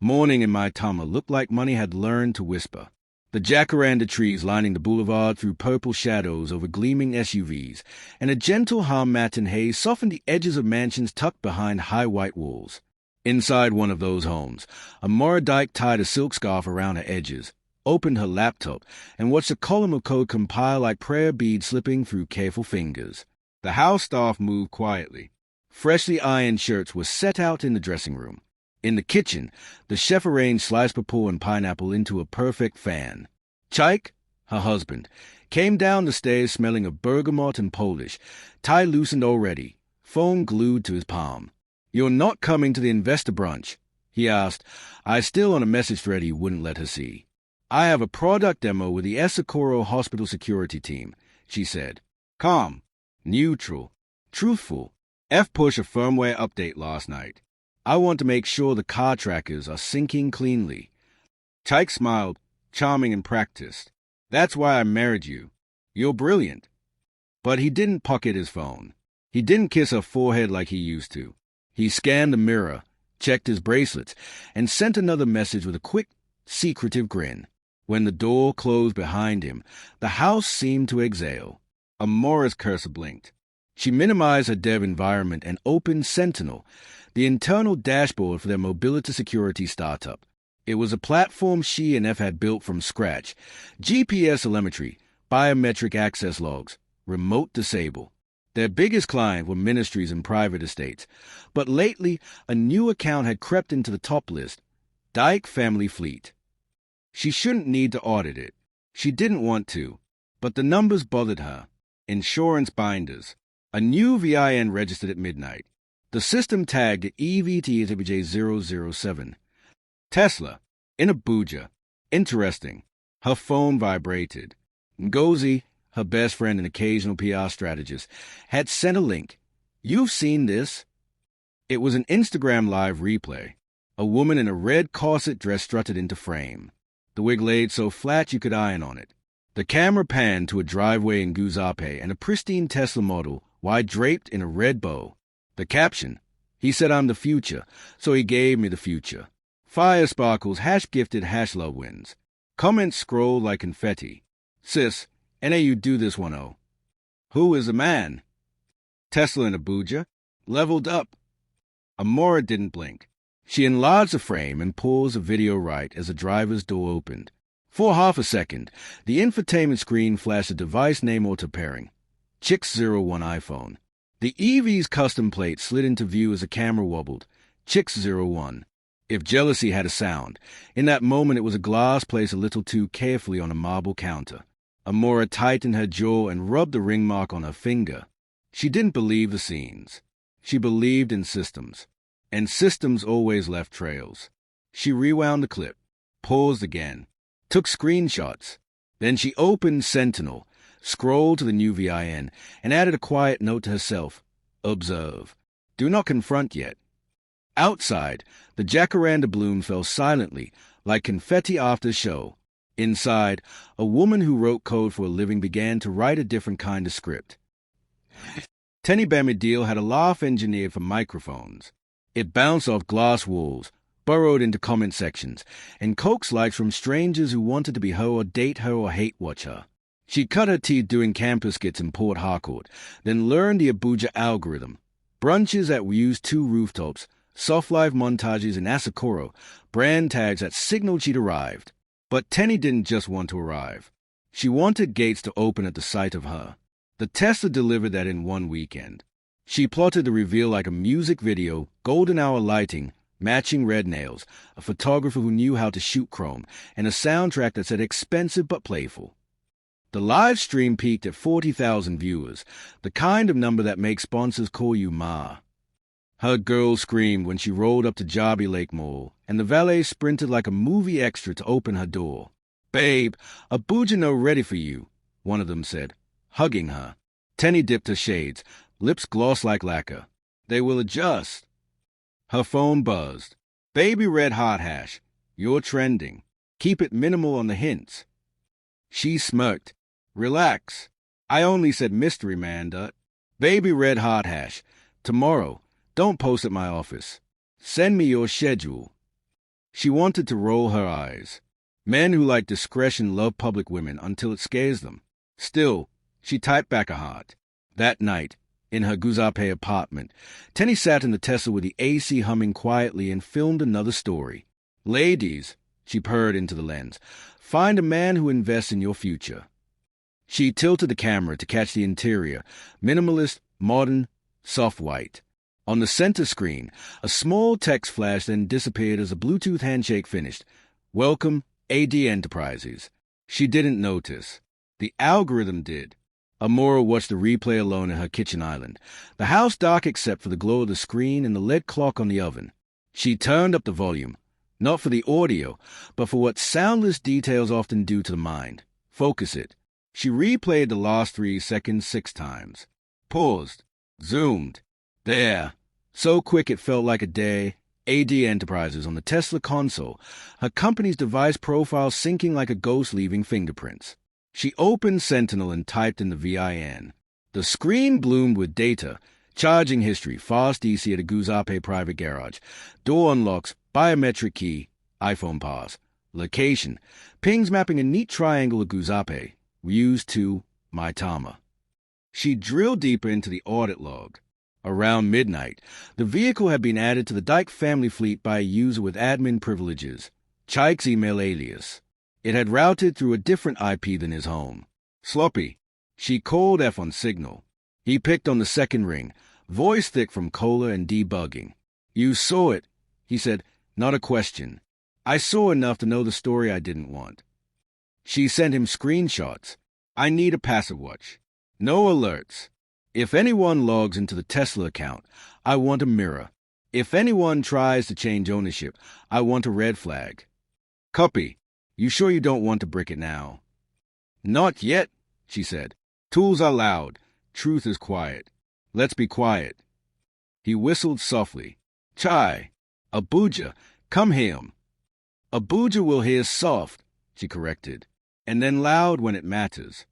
Morning in my Tama looked like money had learned to whisper. The jacaranda trees lining the boulevard threw purple shadows over gleaming SUVs, and a gentle Harmattan haze softened the edges of mansions tucked behind high white walls. Inside one of those homes, Amora Dyke tied a silk scarf around her edges, opened her laptop, and watched a column of code compile like prayer beads slipping through careful fingers. The house staff moved quietly. Freshly ironed shirts were set out in the dressing room. In the kitchen, the chef arranged sliced purple and pineapple into a perfect fan. Chaik, her husband, came down the stairs smelling of bergamot and Polish, tie loosened already, phone glued to his palm. "You're not coming to the investor brunch?" he asked, eyes still on a message thread he wouldn't let her see. "I have a product demo with the Esokoro Hospital security team," she said. Calm, neutral, truthful. Pushed a firmware update last night. I want to make sure the car trackers are syncing cleanly. Chaik smiled, charming and practiced. "That's why I married you. You're brilliant." But he didn't pocket his phone. He didn't kiss her forehead like he used to. He scanned the mirror, checked his bracelets, and sent another message with a quick, secretive grin. When the door closed behind him, the house seemed to exhale. Amora's cursor blinked. She minimized her dev environment and opened Sentinel, the internal dashboard for their mobility security startup. It was a platform she and F had built from scratch. GPS telemetry, biometric access logs, remote disable. Their biggest client were ministries and private estates, but lately a new account had crept into the top list, Dyke Family Fleet. She shouldn't need to audit it. She didn't want to, but the numbers bothered her. Insurance binders. A new VIN registered at midnight. The system tagged EVT007. Tesla, in Abuja. Interesting. Her phone vibrated. Ngozi, her best friend and occasional PR strategist, had sent a link. "You've seen this." It was an Instagram live replay. A woman in a red corset dress strutted into frame. The wig laid so flat you could iron on it. The camera panned to a driveway in Guzape and a pristine Tesla model, wide draped in a red bow. The caption, "He said I'm the future, so he gave me the future. Fire sparkles, hash gifted, hash love wins." Comments scrolled like confetti. "Sis, NAU do this 1-0. Who is the man?" "Tesla in Abuja. Leveled up." Amora didn't blink. She enlarged the frame and paused the video right as the driver's door opened. For half a second, the infotainment screen flashed a device name auto pairing. Chicks01 iPhone. The EV's custom plate slid into view as the camera wobbled. Chicks01. If jealousy had a sound, in that moment it was a glass placed a little too carefully on a marble counter. Amora tightened her jaw and rubbed the ring mark on her finger. She didn't believe the scenes. She believed in systems. And systems always left trails. She rewound the clip, paused again, took screenshots. Then she opened Sentinel, scrolled to the new VIN, and added a quiet note to herself. Observe. Do not confront yet. Outside, the jacaranda bloom fell silently, like confetti after a show. Inside, a woman who wrote code for a living began to write a different kind of script. Tenny Bamidil had a laugh engineered for microphones. It bounced off glass walls, burrowed into comment sections, and coaxed likes from strangers who wanted to be her or date her or hate watch her. She cut her teeth doing campus skits in Port Harcourt, then learned the Abuja algorithm. Brunches that used 2 rooftops, soft life montages in Asokoro, brand tags that signaled she'd arrived. But Tenny didn't just want to arrive. She wanted gates to open at the sight of her. The Tesla delivered that in one weekend. She plotted the reveal like a music video, golden hour lighting, matching red nails, a photographer who knew how to shoot chrome, and a soundtrack that said expensive but playful. The live stream peaked at 40,000 viewers, the kind of number that makes sponsors call you Ma. Her girl screamed when she rolled up to Jarby Lake Mall, and the valet sprinted like a movie extra to open her door. "Babe, Abuja no ready for you," one of them said, hugging her. Tenny dipped her shades, lips gloss like lacquer. "They will adjust." Her phone buzzed. "Baby red hot hash. You're trending. Keep it minimal on the hints." She smirked. "Relax. I only said mystery man, Baby red hot hash. Tomorrow. Don't post at my office. Send me your schedule." She wanted to roll her eyes. Men who like discretion love public women until it scares them. Still, she typed back a heart. That night, in her Guzape apartment, Tenny sat in the Tesla with the AC humming quietly and filmed another story. Ladies, she purred into the lens, find a man who invests in your future. She tilted the camera to catch the interior, minimalist, modern, soft white. On the center screen, a small text flashed and disappeared as a Bluetooth handshake finished. Welcome, AD Enterprises. She didn't notice. The algorithm did. Amora watched the replay alone in her kitchen island, the house dark except for the glow of the screen and the lead clock on the oven. She turned up the volume, not for the audio, but for what soundless details often do to the mind. Focus it. She replayed the last 3 seconds 6 times. Paused. Zoomed. There. So quick it felt like a day. AD Enterprises on the Tesla console, her company's device profile syncing like a ghost leaving fingerprints. She opened Sentinel and typed in the VIN. The screen bloomed with data, charging history, fast DC at a Guzape private garage, door unlocks, biometric key, iPhone pass, location, pings mapping a neat triangle of Guzape, used to Maitama. She drilled deeper into the audit log. Around midnight, the vehicle had been added to the Dyke family fleet by a user with admin privileges, Chike's email alias. It had routed through a different IP than his home. Sloppy. She called F on signal. He picked on the second ring, voice thick from cola and debugging. You saw it, he said, not a question. I saw enough to know the story I didn't want. She sent him screenshots. I need a passive watch. No alerts. If anyone logs into the Tesla account, I want a mirror. If anyone tries to change ownership, I want a red flag. Copy. You sure you don't want to brick it now? Not yet, she said. Tools are loud. Truth is quiet. Let's be quiet. He whistled softly. Chai. Abuja. Come him. Abuja will hear soft, she corrected, and then loud when it matters.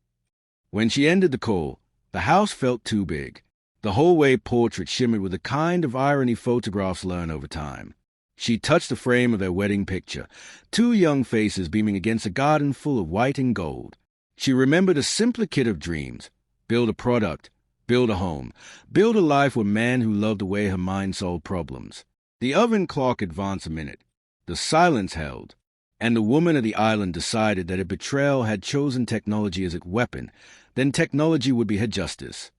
When she ended the call, the house felt too big. The hallway portrait shimmered with the kind of irony photographs learn over time. She touched the frame of their wedding picture, 2 young faces beaming against a garden full of white and gold. She remembered a simpler kit of dreams. Build a product, build a home, build a life with a man who loved the way her mind solved problems. The oven clock advanced a minute. The silence held, and the woman of the island decided that if betrayal had chosen technology as its weapon, then technology would be her justice.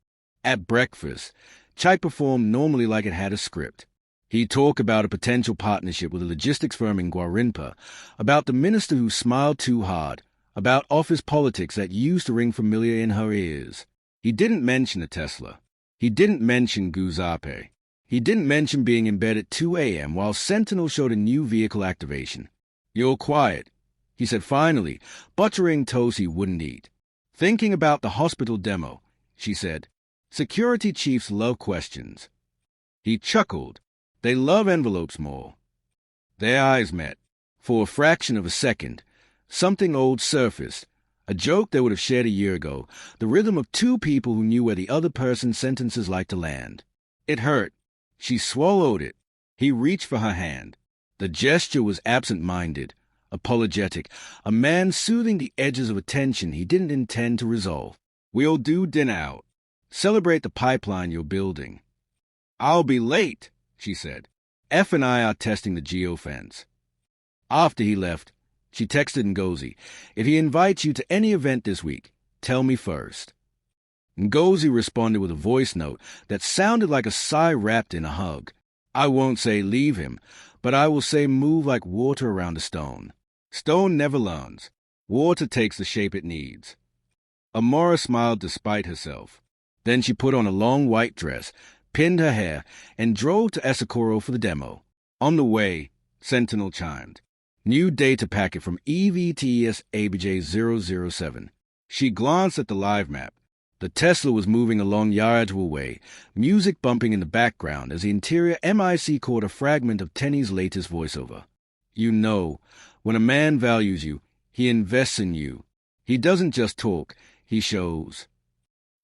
At breakfast, Chai performed normally like it had a script. He'd talk about a potential partnership with a logistics firm in Guarimpa, about the minister who smiled too hard, about office politics that used to ring familiar in her ears. He didn't mention a Tesla. He didn't mention Guzape. He didn't mention being in bed at 2 a.m. while Sentinel showed a new vehicle activation. You're quiet, he said finally, buttering toast he wouldn't eat. Thinking about the hospital demo, she said. Security chiefs love questions. He chuckled. They love envelopes more. Their eyes met. For a fraction of a second, something old surfaced, a joke they would have shared a year ago, the rhythm of 2 people who knew where the other person's sentences like to land. It hurt. She swallowed it. He reached for her hand. The gesture was absent-minded, apologetic, a man soothing the edges of a tension he didn't intend to resolve. We'll do dinner out. Celebrate the pipeline you're building. I'll be late, she said. F and I are testing the geofence. After he left, she texted Ngozi, if he invites you to any event this week, tell me first. Ngozi responded with a voice note that sounded like a sigh wrapped in a hug. I won't say leave him, but I will say move like water around a stone. Stone never learns. Water takes the shape it needs. Amora smiled despite herself. Then she put on a long white dress, pinned her hair, and drove to Esakoro for the demo. On the way, Sentinel chimed. New data packet from EVTES ABJ 007. She glanced at the live map. The Tesla was moving along Yardswell Way, music bumping in the background as the interior MIC caught a fragment of Tenny's latest voiceover. You know, when a man values you, he invests in you. He doesn't just talk, he shows.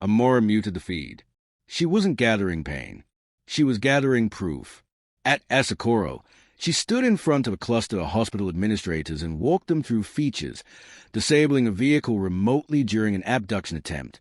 Amora muted the feed. She wasn't gathering pain. She was gathering proof. At Asakoro, She stood in front of a cluster of hospital administrators and walked them through features, disabling a vehicle remotely during an abduction attempt,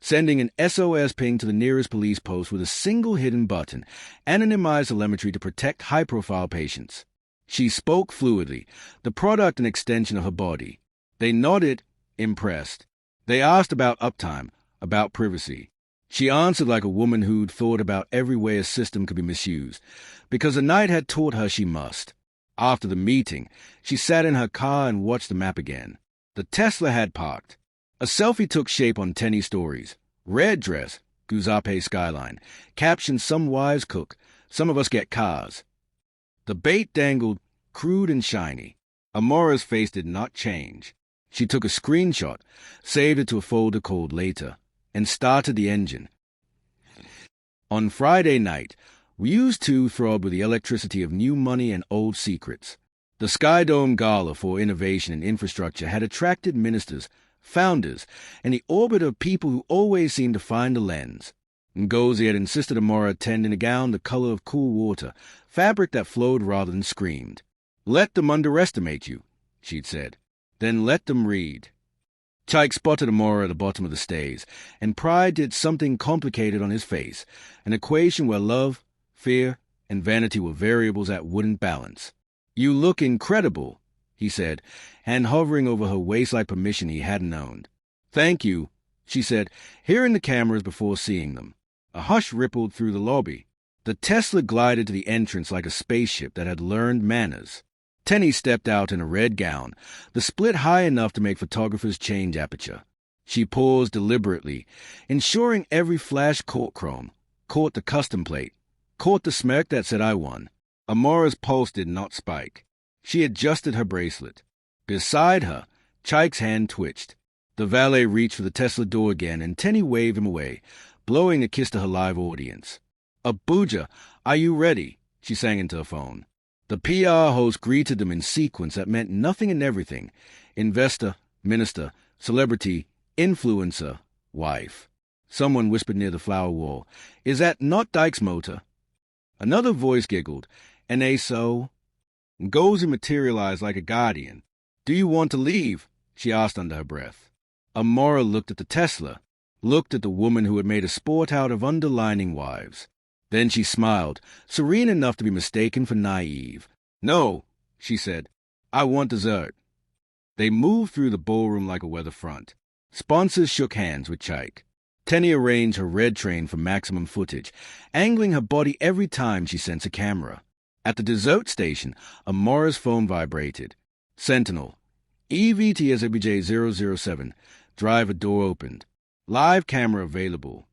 sending an SOS ping to the nearest police post with a single hidden button, anonymized telemetry to protect high-profile patients. She spoke fluidly, the product and extension of her body. They nodded, impressed. They asked about uptime, about privacy. She answered like a woman who'd thought about every way a system could be misused, because the night had taught her she must. After the meeting, she sat in her car and watched the map again. The Tesla had parked. A selfie took shape on Tenny's stories. Red dress, Guzape skyline. Caption, some wise cook. Some of us get cars. The bait dangled, crude and shiny. Amora's face did not change. She took a screenshot, saved it to a folder called Later, and started the engine. On Friday night, Ryu's 2 throbbed with the electricity of new money and old secrets. The Sky Dome Gala for Innovation and Infrastructure had attracted ministers, founders, and the orbit of people who always seemed to find a lens. Ngozi had insisted Amora attend in a gown the color of cool water, fabric that flowed rather than screamed. "Let them underestimate you," she'd said. "Then let them read." Tyke spotted Amora at the bottom of the stays, and pride did something complicated on his face, an equation where love, fear, and vanity were variables that wouldn't balance. "You look incredible," he said, hand hovering over her waist like permission he hadn't owned. "Thank you," she said, hearing the cameras before seeing them. A hush rippled through the lobby. The Tesla glided to the entrance like a spaceship that had learned manners. Tenny stepped out in a red gown, the split high enough to make photographers change aperture. She paused deliberately, ensuring every flash caught chrome, caught the custom plate, caught the smirk that said I won. Amora's pulse did not spike. She adjusted her bracelet. Beside her, Chike's hand twitched. The valet reached for the Tesla door again, and Tenny waved him away, blowing a kiss to her live audience. "Abuja, are you ready?" she sang into her phone. The PR host greeted them in sequence that meant nothing and everything. Investor, minister, celebrity, influencer, wife. Someone whispered near the flower wall, "Is that not Dyke's motor?" Another voice giggled, "And so?" Ngozi materialized like a guardian. "Do you want to leave?" she asked under her breath. Amora looked at the Tesla, looked at the woman who had made a sport out of underlining wives. Then she smiled, serene enough to be mistaken for naive. "No," she said. "I want dessert." They moved through the ballroom like a weather front. Sponsors shook hands with Chike. Tenny arranged her red train for maximum footage, angling her body every time she sensed a camera. At the dessert station, Amora's phone vibrated. "Sentinel. EVTSWJ 007. Driver door opened. Live camera available."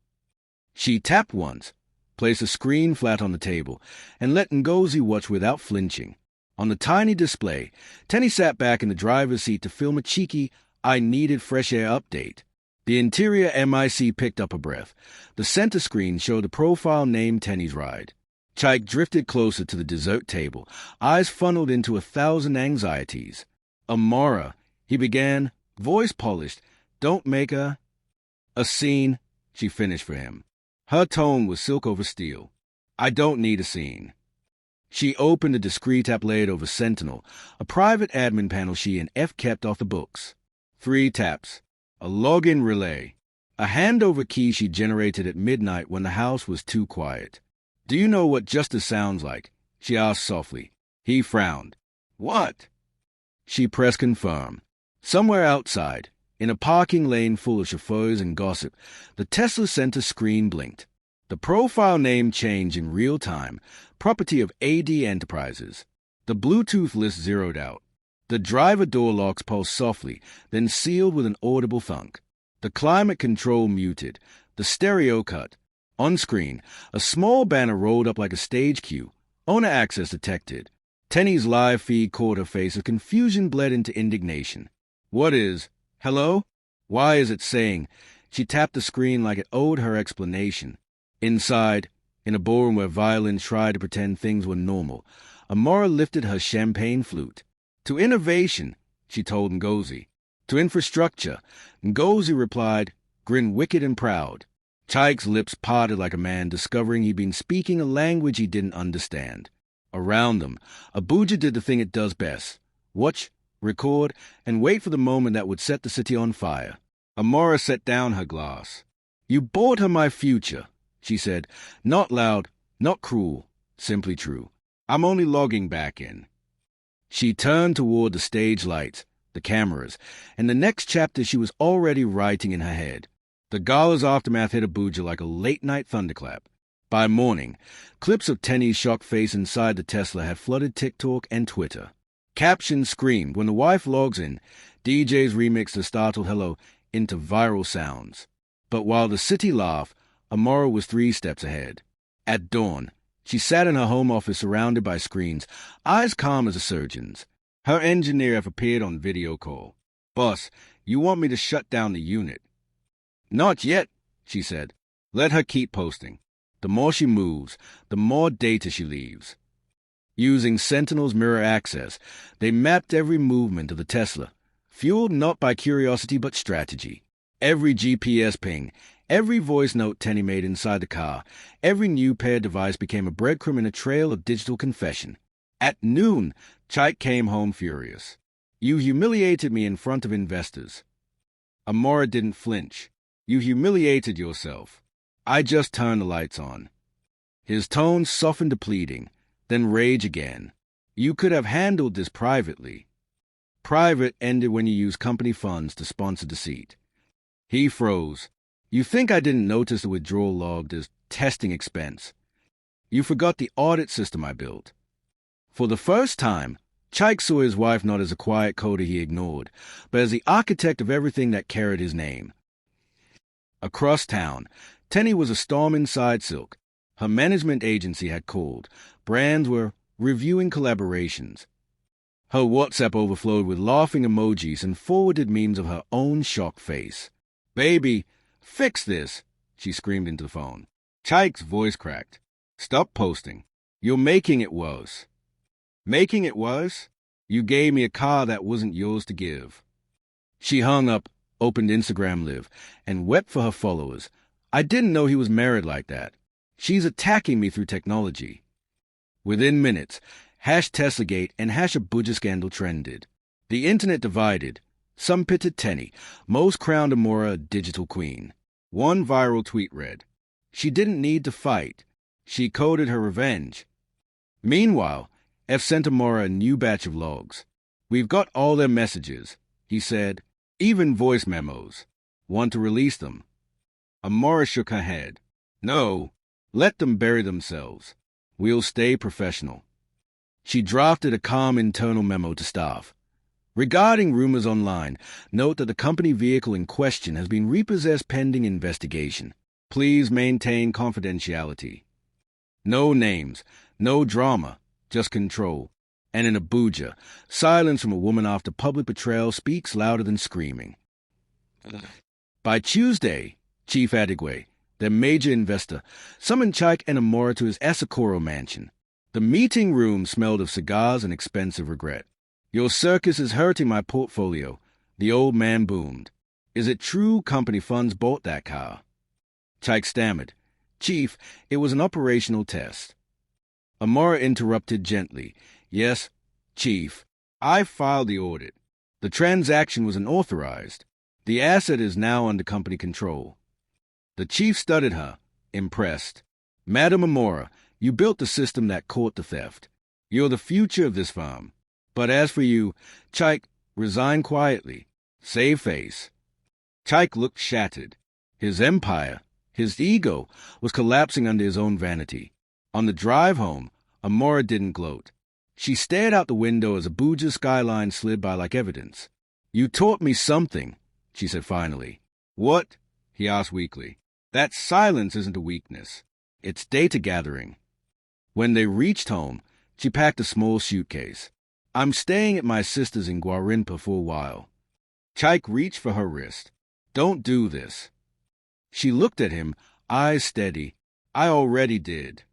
She tapped once, placed a screen flat on the table, and let Ngozi watch without flinching. On the tiny display, Tenny sat back in the driver's seat to film a cheeky, "I needed fresh air" update. The interior MIC picked up a breath. The center screen showed the profile named Tenny's ride. Chike drifted closer to the dessert table, eyes funneled into 1,000 anxieties. "Amora," he began, voice polished, "don't make a scene," she finished for him. Her tone was silk over steel. "I don't need a scene." She opened a discreet applet over Sentinel, a private admin panel she and F kept off the books. 3 taps. A login relay. A handover key she generated at midnight when the house was too quiet. "Do you know what justice sounds like?" she asked softly. He frowned. "What?" She pressed confirm. Somewhere outside, in a parking lane full of chauffeurs and gossip, the Tesla center screen blinked. The profile name changed in real time, property of AD Enterprises. The Bluetooth list zeroed out. The driver door locks pulsed softly, then sealed with an audible thunk. The climate control muted. The stereo cut. On screen, a small banner rolled up like a stage cue. Owner access detected. Tenny's live feed caught her face as confusion bled into indignation. "What is? Hello? Why is it saying?" She tapped the screen like it owed her explanation. Inside, in a ballroom where violins tried to pretend things were normal, Amora lifted her champagne flute. "To innovation," she told Ngozi. "To infrastructure," Ngozi replied, grin wicked and proud. Chike's lips parted like a man discovering he'd been speaking a language he didn't understand. Around them, Abuja did the thing it does best: watch, record, and wait for the moment that would set the city on fire. Amora set down her glass. "You bought her my future," she said. Not loud, not cruel, simply true. "I'm only logging back in." She turned toward the stage lights, the cameras, and the next chapter she was already writing in her head. The gala's aftermath hit Abuja like a late-night thunderclap. By morning, clips of Tenny's shocked face inside the Tesla had flooded TikTok and Twitter. Captions screamed, "When the wife logs in, DJs remix the startled hello into viral sounds." But while the city laughed, Amora was 3 steps ahead. At dawn, she sat in her home office surrounded by screens, eyes calm as a surgeon's. Her engineer had appeared on video call. "Boss, you want me to shut down the unit?" "Not yet," she said. "Let her keep posting. The more she moves, the more data she leaves." Using Sentinel's mirror access, they mapped every movement of the Tesla, fueled not by curiosity but strategy. Every GPS ping, every voice note Tenny made inside the car, every new paired device became a breadcrumb in a trail of digital confession. At noon, Chaik came home furious. "You humiliated me in front of investors." Amora didn't flinch. "You humiliated yourself." "I just turned the lights on." His tone softened to pleading, then rage again. "You could have handled this privately." Private ended when you used company funds to sponsor deceit. He froze. "You think I didn't notice the withdrawal logged as testing expense? You forgot the audit system I built." For the first time, Chaik saw his wife not as a quiet coder he ignored, but as the architect of everything that carried his name. Across town, Tenny was a storm inside silk. Her management agency had called. Brands were reviewing collaborations. Her WhatsApp overflowed with laughing emojis and forwarded memes of her own shocked face. "Baby, fix this," she screamed into the phone. Chaik's voice cracked. "Stop posting. You're making it worse." "Making it worse? You gave me a car that wasn't yours to give." She hung up, opened Instagram Live, and wept for her followers. "I didn't know he was married like that. She's attacking me through technology." Within minutes, #TeslaGate and #Abuja scandal trended. The internet divided. Some pitted Tenny, most crowned Amora a digital queen. One viral tweet read, "She didn't need to fight. She coded her revenge." Meanwhile, F sent Amora a new batch of logs. "We've got all their messages," he said, "even voice memos. Want to release them?" Amora shook her head. "No, let them bury themselves. We'll stay professional." She drafted a calm internal memo to staff. "Regarding rumors online, note that the company vehicle in question has been repossessed pending investigation. Please maintain confidentiality." No names, no drama, just control. And in Abuja, silence from a woman after public betrayal speaks louder than screaming. By Tuesday, Chief Adigwe, their major investor, summoned Chaik and Amora to his Asakoro mansion. The meeting room smelled of cigars and expensive regret. "Your circus is hurting my portfolio," the old man boomed. "Is it true company funds bought that car?" Chaik stammered. "Chief, it was an operational test." Amora interrupted gently. "Yes, Chief, I filed the audit. The transaction was unauthorized. The asset is now under company control." The chief studied her, impressed. "Madam Amora, you built the system that caught the theft. You're the future of this firm. But as for you, Chaik, resign quietly. Save face." Chaik looked shattered. His empire, his ego, was collapsing under his own vanity. On the drive home, Amora didn't gloat. She stared out the window as Abuja's skyline slid by like evidence. "You taught me something," she said finally. "What?" he asked weakly. "That silence isn't a weakness. It's data gathering." When they reached home, she packed a small suitcase. "I'm staying at my sister's in Guarimpa for a while." Chaik reached for her wrist. "Don't do this." She looked at him, eyes steady. "I already did."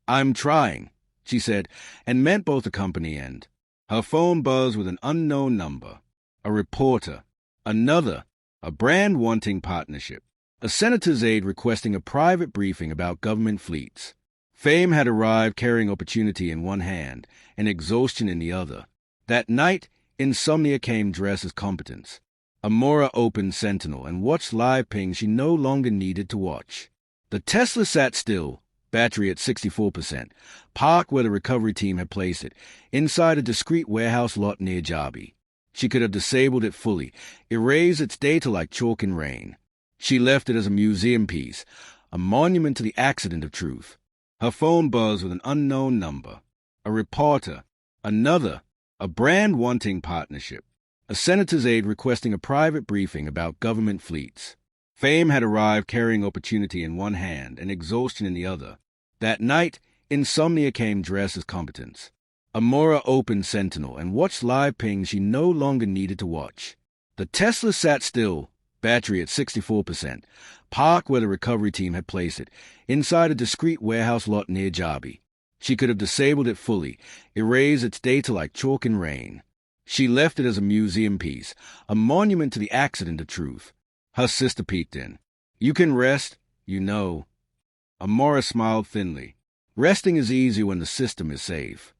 "I'm trying," she said, and meant both the company and. Her phone buzzed with an unknown number. A reporter. Another. A brand wanting partnership. A senator's aide requesting a private briefing about government fleets. Fame had arrived carrying opportunity in one hand and exhaustion in the other. That night, insomnia came dressed as competence. Amora opened Sentinel and watched live pings she no longer needed to watch. The Tesla sat still, battery at 64%, parked where the recovery team had placed it, inside a discreet warehouse lot near Jabi. She could have disabled it fully, erased its data like chalk in rain. She left it as a museum piece, a monument to the accident of truth. Her phone buzzed with an unknown number. A reporter. Another. A brand-wanting partnership. A senator's aide requesting a private briefing about government fleets. Fame had arrived carrying opportunity in one hand and exhaustion in the other. That night, insomnia came dressed as competence. Amora opened Sentinel and watched live pings she no longer needed to watch. The Tesla sat still, battery at 64%, parked where the recovery team had placed it, inside a discreet warehouse lot near Jabi. She could have disabled it fully, erased its data like chalk in rain. She left it as a museum piece, a monument to the accident of truth. Her sister peeked in. "You can rest, you know." Amora smiled thinly. Resting is easy when the system is safe.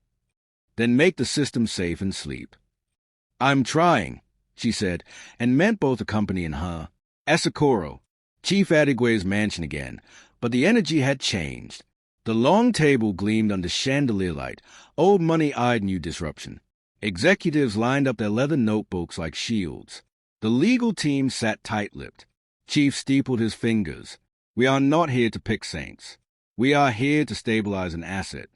Then make the system safe and sleep. "I'm trying," she said, and meant both the company and her. Asakoro, Chief Adigwe's mansion again, but the energy had changed. The long table gleamed under chandelier light. Old money eyed new disruption. Executives lined up their leather notebooks like shields. The legal team sat tight-lipped. Chief steepled his fingers. "We are not here to pick saints. We are here to stabilize an asset."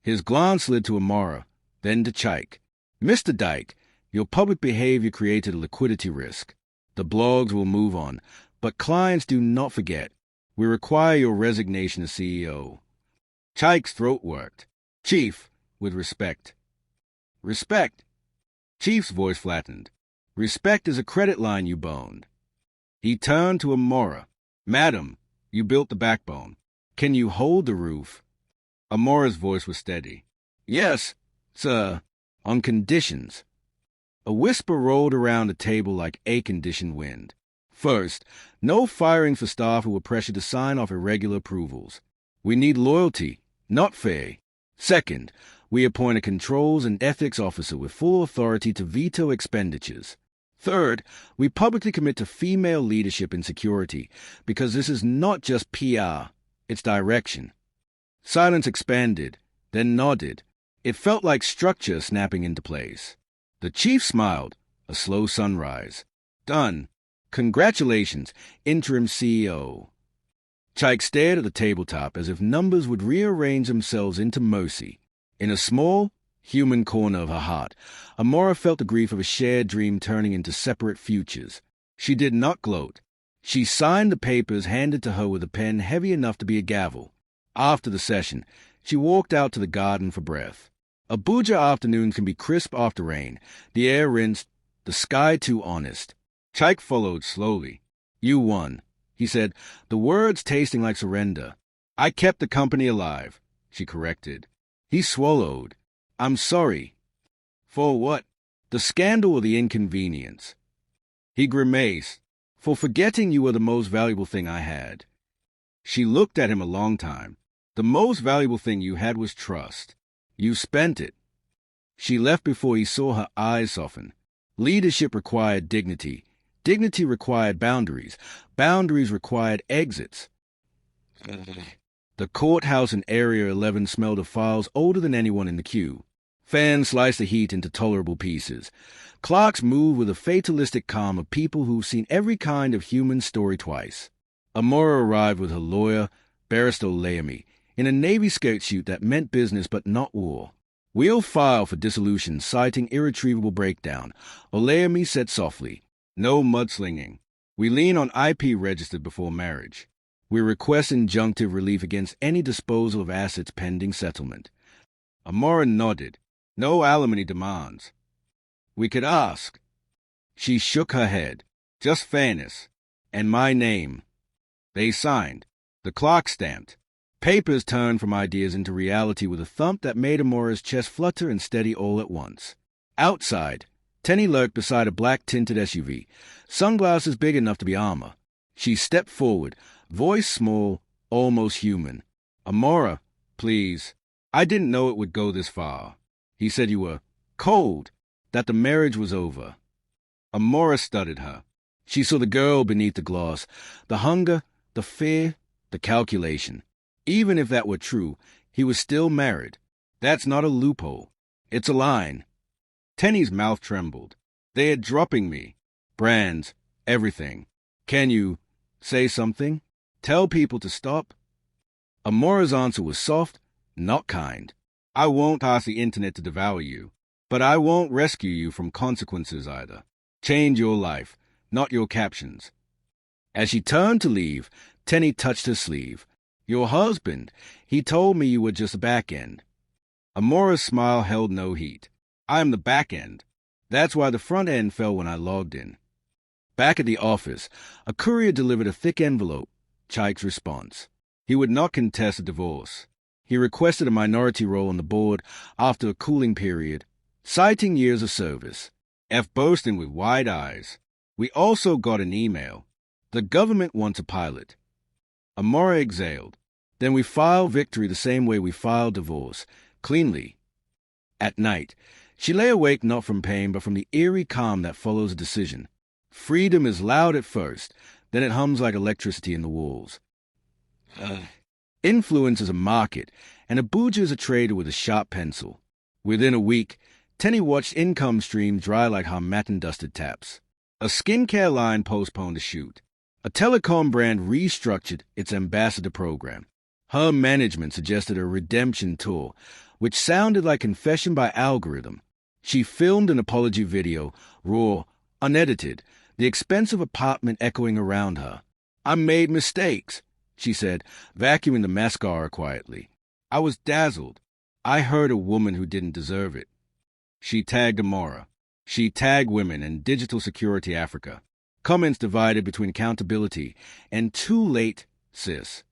His glance slid to Amara, then to Chike. "Mr. Dyke, your public behavior created a liquidity risk. The blogs will move on, but clients do not forget. We require your resignation as CEO." Chike's throat worked. "Chief, with respect." "Respect?" Chief's voice flattened. "Respect is a credit line you boned." He turned to Amora. "Madam, you built the backbone. Can you hold the roof?" Amora's voice was steady. "Yes, sir, on conditions." A whisper rolled around the table like air-conditioned wind. "First, no firing for staff who were pressured to sign off irregular approvals. We need loyalty, not fear. Second, we appoint a controls and ethics officer with full authority to veto expenditures. Third, we publicly commit to female leadership in security, because this is not just PR, it's direction." Silence expanded, then nodded. It felt like structure snapping into place. The chief smiled, a slow sunrise. "Done. Congratulations, interim CEO." Chike stared at the tabletop as if numbers would rearrange themselves into mercy. In a small, human corner of her heart, Amora felt the grief of a shared dream turning into separate futures. She did not gloat. She signed the papers handed to her with a pen heavy enough to be a gavel. After the session, she walked out to the garden for breath. Abuja afternoons can be crisp after rain, the air rinsed, the sky too honest. Chike followed slowly. "You won," he said, the words tasting like surrender. "I kept the company alive," she corrected. He swallowed. "I'm sorry." "For what?" "The scandal or the inconvenience?" He grimaced. "For forgetting you were the most valuable thing I had." She looked at him a long time. "The most valuable thing you had was trust. You spent it." She left before he saw her eyes soften. Leadership required dignity. Dignity required boundaries. Boundaries required exits. The courthouse in Area 11 smelled of files older than anyone in the queue. Fans sliced the heat into tolerable pieces. Clerks moved with a fatalistic calm of people who've seen every kind of human story twice. Amora arrived with her lawyer, Barrister Olayemi, in a Navy skirt suit that meant business but not war. "We'll file for dissolution citing irretrievable breakdown," Olayemi said softly. "No mudslinging. We lean on IP registered before marriage. We request injunctive relief against any disposal of assets pending settlement." Amora nodded. "No alimony demands." "We could ask." She shook her head. "Just fairness. And my name." They signed. The clerk stamped. Papers turned from ideas into reality with a thump that made Amora's chest flutter and steady all at once. Outside, Tenny lurked beside a black-tinted SUV, sunglasses big enough to be armor. She stepped forward, voice small, almost human. "Amora, Please. I didn't know it would go this far. He said you were cold, that the marriage was over. Amora studied her. She saw the girl beneath the gloss, the hunger, the fear, the calculation. Even if that were true, he was still married. That's not a loophole. It's a line. Tenny's mouth trembled. They are dropping me. Brands, everything. Can you say something? Tell people to stop? Amora's answer was soft, not kind. I won't ask the internet to devour you, but I won't rescue you from consequences either. Change your life, not your captions. As she turned to leave, Tenny touched her sleeve. Your husband, he told me you were just a back end. Amora's smile held no heat. I am the back end. That's why the front end fell when I logged in. Back at the office, a courier delivered a thick envelope. Chaik's response. He would not contest a divorce. He requested a minority role on the board after a cooling period, citing years of service. F bursting with wide eyes. We also got an email. The government wants a pilot. Amora exhaled. Then we file victory the same way we file divorce, cleanly. At night, she lay awake not from pain but from the eerie calm that follows a decision. Freedom is loud at first, then it hums like electricity in the walls. Influence is a market, and Abuja is a trader with a sharp pencil. Within a week, Tenny watched income streams dry like Harmattan-dusted taps. A skincare line postponed a shoot. A telecom brand restructured its ambassador program. Her management suggested a redemption tour, which sounded like confession by algorithm. She filmed an apology video, raw, unedited, the expensive apartment echoing around her. I made mistakes, she said, vacuuming the mascara quietly. I was dazzled. I hurt a woman who didn't deserve it. She tagged Amora. She tagged women and Digital Security Africa. Comments divided between accountability and too late, sis.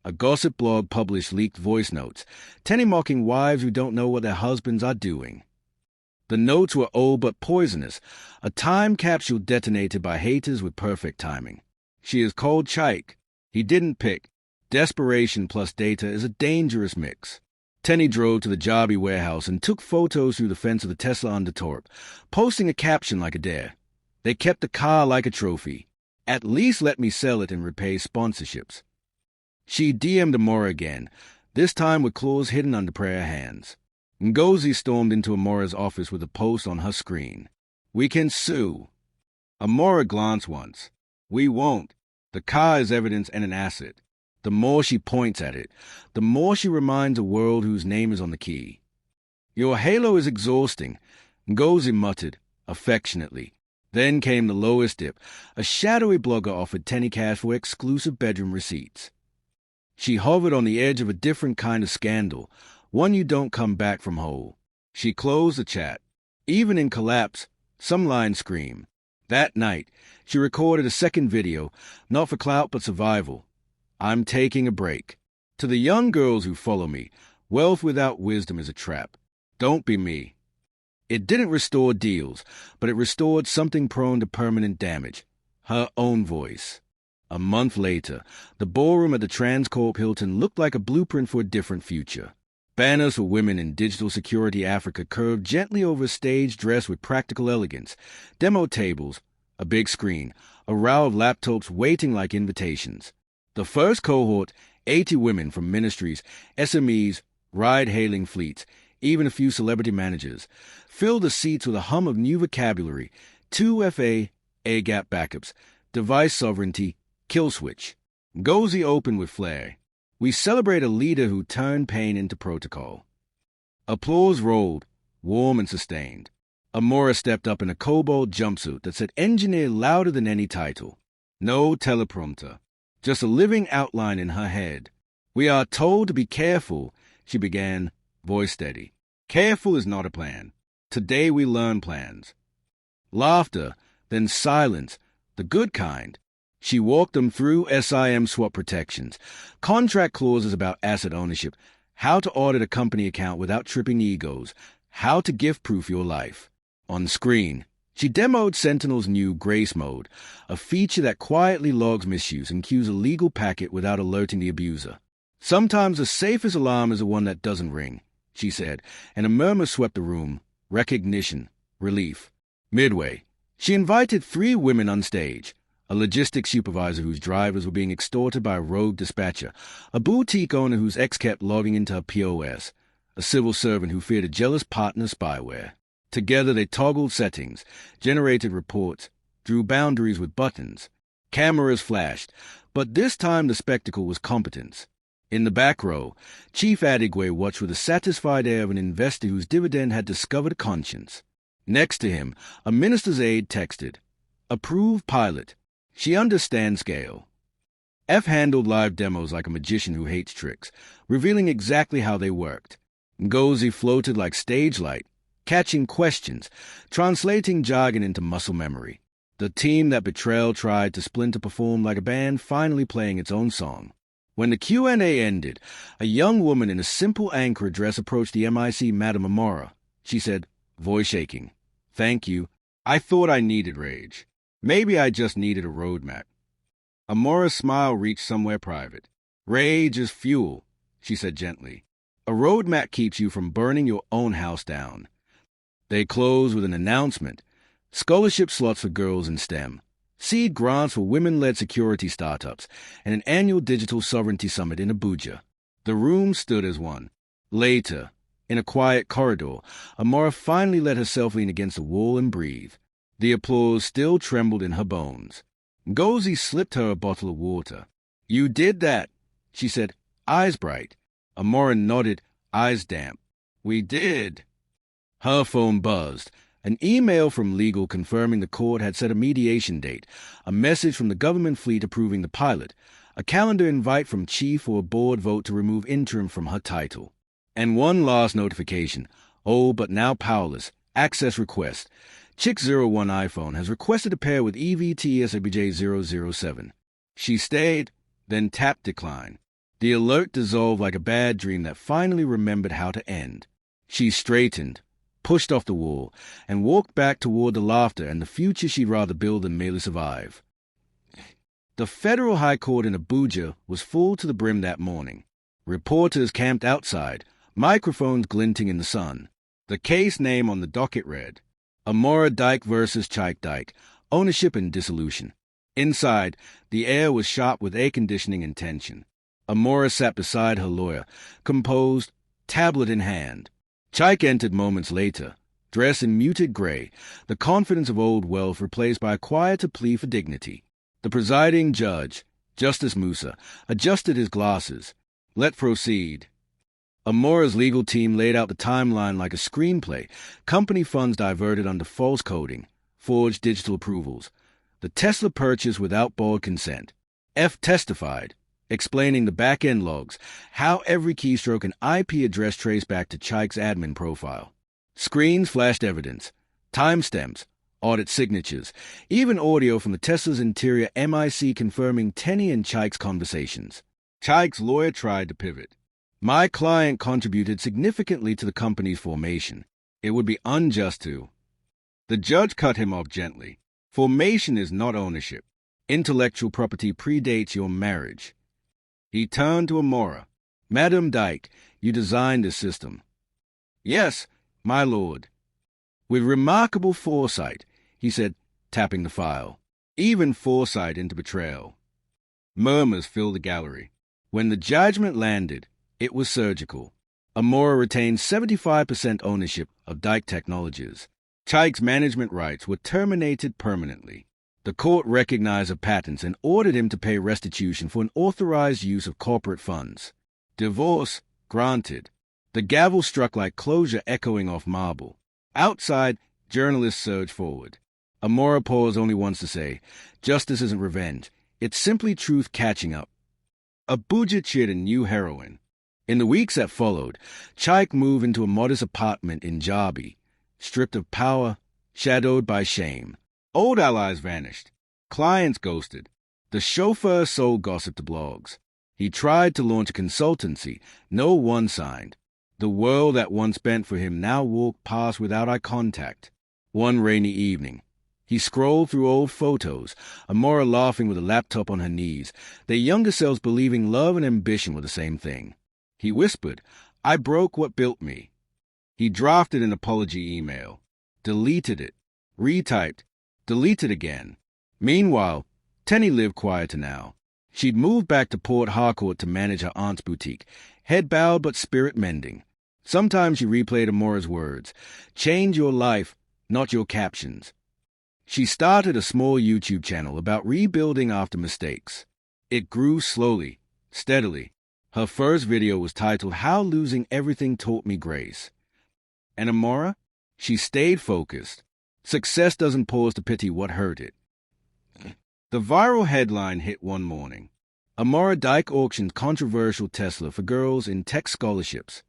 A gossip blog published leaked voice notes, Tenny mocking wives who don't know what their husbands are doing. The notes were old but poisonous, a time capsule detonated by haters with perfect timing. She is called Chaik. He didn't pick. Desperation plus data is a dangerous mix. Tenny drove to the Jobby warehouse and took photos through the fence of the Tesla under Torp, posting a caption like a dare. They kept the car like a trophy. At least let me sell it and repay sponsorships. She DM'd Amora again, this time with claws hidden under prayer hands. Ngozi stormed into Amora's office with a post on her screen. We can sue. Amora glanced once. We won't. The car is evidence and an asset. The more she points at it, the more she reminds a world whose name is on the key. Your halo is exhausting, Ngozi muttered, affectionately. Then came the lowest dip. A shadowy blogger offered Tenny cash for exclusive bedroom receipts. She hovered on the edge of a different kind of scandal, one you don't come back from whole. She closed the chat. Even in collapse, some lines scream. That night, she recorded a second video, not for clout but survival. I'm taking a break. To the young girls who follow me, wealth without wisdom is a trap. Don't be me. It didn't restore deals, but it restored something prone to permanent damage. Her own voice. A month later, the ballroom at the Transcorp Hilton looked like a blueprint for a different future. Banners for women in Digital Security Africa curved gently over a stage dressed with practical elegance. Demo tables, a big screen, a row of laptops waiting like invitations. The first cohort, 80 women from ministries, SMEs, ride-hailing fleets, even a few celebrity managers, filled the seats with a hum of new vocabulary, 2FA, A-gap backups, device sovereignty, kill switch. Ngozi opened with flair. We celebrate a leader who turned pain into protocol. Applause rolled, warm and sustained. Amora stepped up in a cobalt jumpsuit that said engineer louder than any title. No teleprompter, just a living outline in her head. We are told to be careful, she began, voice steady. Careful is not a plan. Today we learn plans. Laughter, then silence, the good kind. She walked them through SIM swap protections, contract clauses about asset ownership, how to audit a company account without tripping egos, how to gift-proof your life. On screen, she demoed Sentinel's new Grace Mode, a feature that quietly logs misuse and queues a legal packet without alerting the abuser. Sometimes the safest alarm is the one that doesn't ring, she said, and a murmur swept the room. Recognition. Relief. Midway, she invited 3 women on stage: a logistics supervisor whose drivers were being extorted by a rogue dispatcher, a boutique owner whose ex kept logging into her POS, a civil servant who feared a jealous partner's spyware. Together they toggled settings, generated reports, drew boundaries with buttons. Cameras flashed, but this time the spectacle was competence. In the back row, Chief Adigwe watched with the satisfied air of an investor whose dividend had discovered a conscience. Next to him, a minister's aide texted, "Approved pilot. She understands scale." F handled live demos like a magician who hates tricks, revealing exactly how they worked. Ngozi floated like stage light, catching questions, translating jargon into muscle memory. The team that Betrayal tried to splinter performed like a band finally playing its own song. When the Q&A ended, a young woman in a simple anchor dress approached the MIC Madame Amora. She said, voice shaking, "Thank you. I thought I needed rage. Maybe I just needed a roadmap." Amora's smile reached somewhere private. "Rage is fuel," she said gently. "A roadmap keeps you from burning your own house down." They closed with an announcement: scholarship slots for girls in STEM, seed grants for women-led security startups, and an annual digital sovereignty summit in Abuja. The room stood as one. Later, in a quiet corridor, Amora finally let herself lean against the wall and breathe. The applause still trembled in her bones. Ngozi slipped her a bottle of water. "You did that," she said, eyes bright. Amora nodded, eyes damp. "We did." Her phone buzzed. An email from legal confirming the court had set a mediation date, a message from the government fleet approving the pilot, a calendar invite from chief for a board vote to remove interim from her title. And one last notification, old but now powerless, access request. Chick01 iPhone has requested a pair with EVT SABJ007. She stayed, then tapped decline. The alert dissolved like a bad dream that finally remembered how to end. She straightened, pushed off the wall, and walked back toward the laughter and the future she'd rather build than merely survive. The federal high court in Abuja was full to the brim that morning. Reporters camped outside, microphones glinting in the sun. The case name on the docket read, Amora Dyke versus Chike Dyke, ownership and dissolution. Inside, the air was sharp with air conditioning and tension. Amora sat beside her lawyer, composed, tablet in hand. Chike entered moments later, dressed in muted gray, the confidence of old wealth replaced by a quieter plea for dignity. The presiding judge, Justice Musa, adjusted his glasses. "Let proceed." Amora's legal team laid out the timeline like a screenplay, company funds diverted under false coding, forged digital approvals, the Tesla purchase without board consent. F testified, explaining the back-end logs, how every keystroke and IP address traced back to Chike's admin profile. Screens flashed evidence, timestamps, audit signatures, even audio from the Tesla's interior MIC confirming Tenny and Chike's conversations. Chike's lawyer tried to pivot. "My client contributed significantly to the company's formation. It would be unjust to." The judge cut him off gently. "Formation is not ownership. Intellectual property predates your marriage." He turned to Amora. "Madam Dyke, you designed this system." "Yes, my lord." "With remarkable foresight," he said, tapping the file. "Even foresight into betrayal." Murmurs filled the gallery. When the judgment landed, it was surgical. Amora retained 75% ownership of Dyke Technologies. Chike's management rights were terminated permanently. The court recognized her patents and ordered him to pay restitution for an authorized use of corporate funds. Divorce granted. The gavel struck like closure echoing off marble. Outside, journalists surged forward. Amora paused only once to say, "Justice isn't revenge. It's simply truth catching up." Abuja cheered a new heroine. In the weeks that followed, Chike moved into a modest apartment in Jabi, stripped of power, shadowed by shame. Old allies vanished. Clients ghosted. The chauffeur sold gossip to blogs. He tried to launch a consultancy. No one signed. The world that once bent for him now walked past without eye contact. One rainy evening, He scrolled through old photos, Amora laughing with a laptop on her knees, their younger selves believing love and ambition were the same thing. He whispered, "I broke what built me." He drafted an apology email, deleted it, retyped, deleted again. Meanwhile, Tenny lived quieter now. She'd moved back to Port Harcourt to manage her aunt's boutique, head bowed but spirit mending. Sometimes she replayed Amora's words, "Change your life, not your captions." She started a small YouTube channel about rebuilding after mistakes. It grew slowly, steadily. Her first video was titled "How Losing Everything Taught Me Grace." And Amora? She stayed focused. Success doesn't pause to pity what hurt it. The viral headline hit one morning. Amora Dyke auctions controversial Tesla for girls in tech scholarships.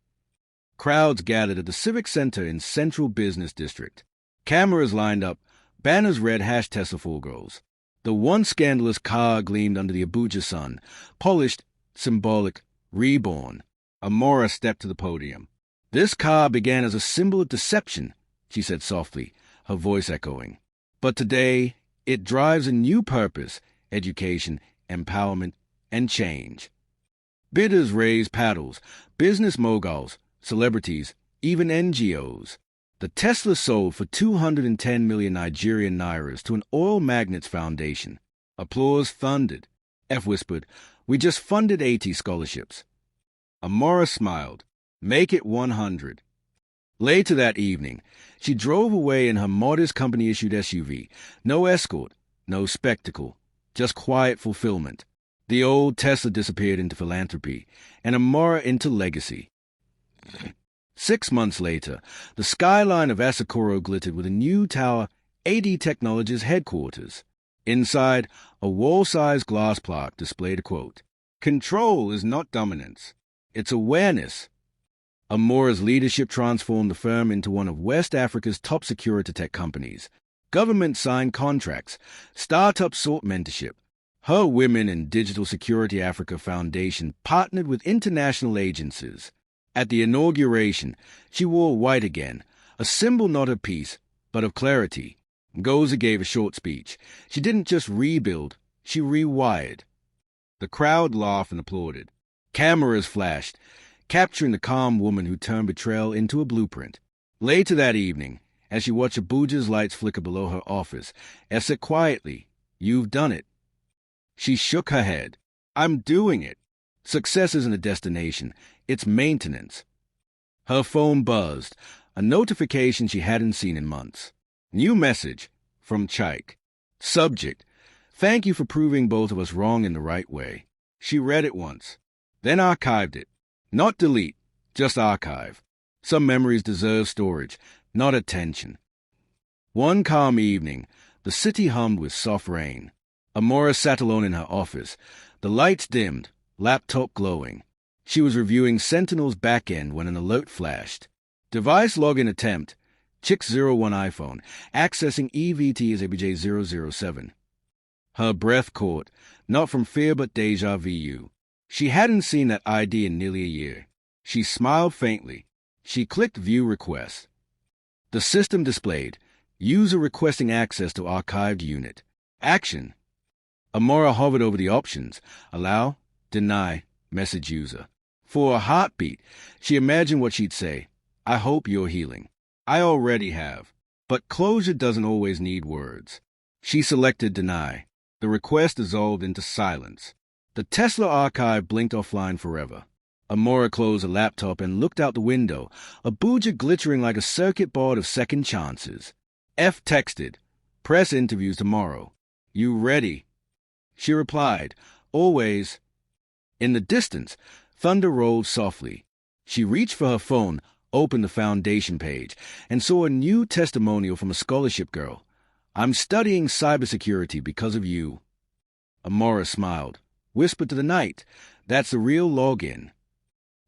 Crowds gathered at the Civic Center in Central Business District. Cameras lined up, banners read #Tesla for girls. The once scandalous car gleamed under the Abuja sun, polished, symbolic, reborn. Amora stepped to the podium. "This car began as a symbol of deception," she said softly, her voice echoing. "But today, it drives a new purpose: education, empowerment, and change." Bidders raised paddles, business moguls, celebrities, even NGOs. The Tesla sold for 210 million Nigerian nairas to an oil magnate's foundation. Applause thundered. F whispered, "We just funded 80 scholarships." Amora smiled. "Make it 100. Later that evening, she drove away in her modest company-issued SUV. No escort, no spectacle, just quiet fulfillment. The old Tesla disappeared into philanthropy, and Amora into legacy. 6 months later, the skyline of Asakoro glittered with a new tower, AD Technologies headquarters. Inside, a wall-sized glass plaque displayed a quote, "Control is not dominance, it's awareness." Amora's leadership transformed the firm into one of West Africa's top security tech companies. Government signed contracts, startups sought mentorship. Her Women in Digital Security Africa Foundation partnered with international agencies. At the inauguration, she wore white again, a symbol not of peace, but of clarity. Ngozi gave a short speech. She didn't just rebuild, she rewired. The crowd laughed and applauded. Cameras flashed, capturing the calm woman who turned betrayal into a blueprint. Later that evening, as she watched Abuja's lights flicker below her office, F said quietly, "You've done it." She shook her head. "I'm doing it. Success isn't a destination, it's maintenance." Her phone buzzed, a notification she hadn't seen in months. New message from Chaik. Subject: "Thank you for proving both of us wrong in the right way." She read it once, then archived it. Not delete, just archive. Some memories deserve storage, not attention. One calm evening, the city hummed with soft rain. Amora sat alone in her office, the lights dimmed, laptop glowing. She was reviewing Sentinel's backend when an alert flashed. Device login attempt, Chick01 iPhone, accessing EVT as ABJ 007. Her breath caught, not from fear but deja vu. She hadn't seen that ID in nearly a year. She smiled faintly. She clicked View Request. The system displayed, "User requesting access to archived unit. Action." Amora hovered over the options, allow, deny, message user. For a heartbeat, she imagined what she'd say. "I hope you're healing. I already have." But closure doesn't always need words. She selected deny. The request dissolved into silence. The Tesla archive blinked offline forever. Amora closed her laptop and looked out the window, Abuja glittering like a circuit board of second chances. F texted, "Press interviews tomorrow. You ready?" She replied, "Always." In the distance, thunder rolled softly. She reached for her phone, opened the foundation page, and saw a new testimonial from a scholarship girl. "I'm studying cybersecurity because of you." Amora smiled, whispered to the night, "That's the real login."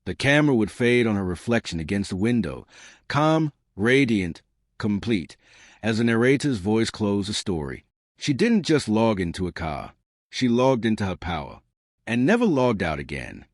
The camera would fade on her reflection against the window, calm, radiant, complete, as the narrator's voice closed the story. She didn't just log into a car. She logged into her power, and never logged out again.